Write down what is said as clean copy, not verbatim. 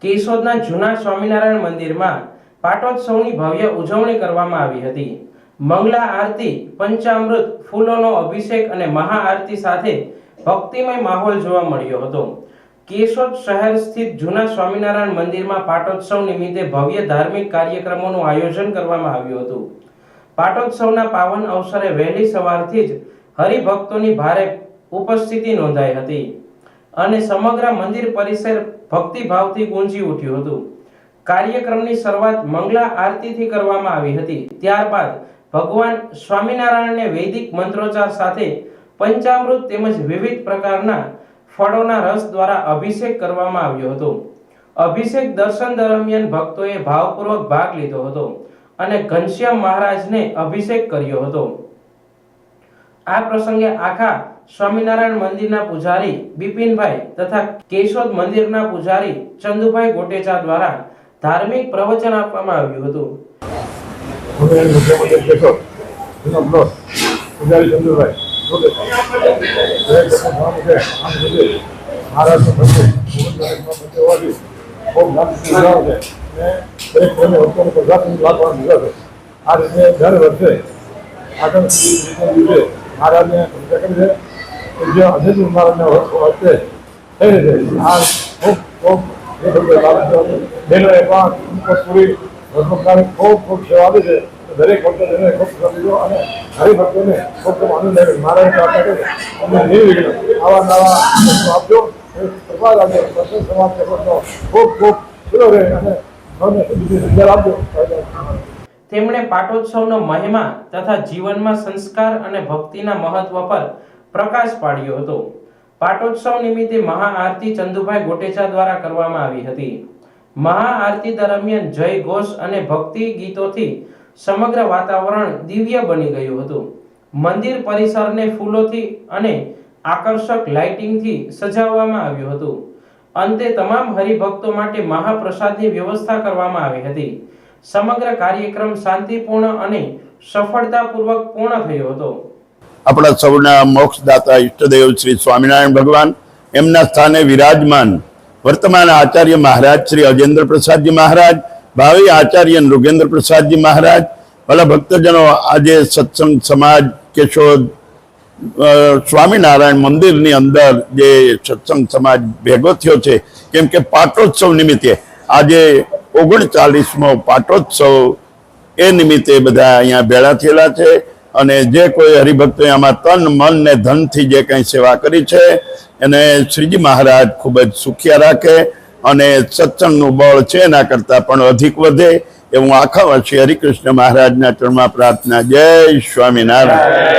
કેશોદના જૂના સ્વામિનારાયણ મંદિરમાં પાટોત્સવની ભવ્ય ઉજવણી કરવામાં આવી હતી। મંગલા આરતી, પંચામૃત, ફૂલોનો અભિષેક અને મહાઆરતી સાથે ભક્તિમય માહોલ જોવા મળ્યો હતો। કેશોદ શહેર સ્થિત જૂના સ્વામિનારાયણ મંદિરમાં પાટોત્સવ નિમિત્તે ભવ્ય ધાર્મિક કાર્યક્રમોનું આયોજન કરવામાં આવ્યું હતું। પાટોત્સવના પાવન અવસરે વહેલી સવારથી જ હરિભક્તોની ભારે ઉપસ્થિતિ નોંધાઈ હતી અને સમગ્ર મંદિર પરિસર ભક્તિભાવથી ગુંજી ઉઠ્યું હતું। કાર્યક્રમની શરૂઆત મંગલા આરતીથી કરવામાં આવી હતી। ત્યારબાદ ભગવાન સ્વામિનારાયણને વૈદિક મંત્રોચ્ચાર સાથે પંચામૃત તેમજ વિવિધ પ્રકારના ફળોના રસ દ્વારા અભિષેક કરવામાં આવ્યો હતો। અભિષેક દર્શન દરમિયાન ભક્તોએ ભાવપૂર્વક ભાગ લીધો હતો અને ઘનશ્યામ મહારાજને અભિષેક કર્યો હતો। આ પ્રસંગે આખા સ્વામિનારાયણ મંદિરના પૂજારી બિપિનભાઈ તથા કેશોદ મંદિરના પૂજારી ચંદુભાઈ ગોટેચા દ્વારા ધાર્મિક પ્રવચન આપવામાં આવ્યું હતું। દરેક વખતે ખૂબ સમજો અને હરિભક્તોને ખૂબ આનંદ આવે મારા આવા નવા આપજો પ્રભાત આપજો સમાજ જગતનો ખૂબ ખૂબ ખુલ્લો રહે અને આપજો। તેમણે પાટોત્સવનો મહિમા તથા જીવનમાં સંસ્કાર અને ભક્તિના મહત્વ પર પ્રકાશ પાડ્યો હતો। પાટોત્સવ નિમિત્તે મહાઆરતી ચંદુભાઈ ગોટેચા દ્વારા કરવામાં આવી હતી। મહાઆરતી દરમિયાન જય ઘોષ અને ભક્તિ ગીતોથી સમગ્ર વાતાવરણ દિવ્ય બની ગયું હતું। મંદિર પરિસરને ફૂલોથી અને આકર્ષક લાઇટિંગથી સજાવવામાં આવ્યું હતું। અંતે તમામ હરિભક્તો માટે મહાપ્રસાદની વ્યવસ્થા કરવામાં આવી હતી। સમગ્ર કાર્યક્રમ શાંતિપૂર્ણ અને સફળતાપૂર્વક પૂર્ણ થયો હતો। આપણા સૌના મોક્ષદાતા ઈષ્ટદેવ શ્રી સ્વામિનારાયણ ભગવાન એમના સ્થાને વિરાજમાન વર્તમાન આચાર્ય મહારાજ શ્રી અજેન્દ્ર પ્રસાદજી મહારાજ, ભાવિ આચાર્ય નૃગેન્દ્ર પ્રસાદજી મહારાજ, ભલા ભક્તજનો, આજે સત્સંગ સમાજ કેશોદ સ્વામિનારાયણ મંદિરની અંદર જે સત્સંગ સમાજ ભેગો થયો છે, કેમ કે પાટોત્સવ નિમિત્તે આજે 39મો પાટોત્સવ એ નિમિત્તે બધા અહીંયા ભેળા થયેલા છે અને જે કોઈ હરિભક્તોએ આમાં તન મન ને ધનથી જે કંઈ સેવા કરી છે એને શ્રીજી મહારાજ ખૂબ જ સુખિયા રાખે અને સત્સંગનું બળ છે એના કરતાં પણ અધિક વધે એવું આખા વર્ષે હરિકૃષ્ણ મહારાજના ચરણમાં પ્રાર્થના। જય સ્વામિનારાયણ।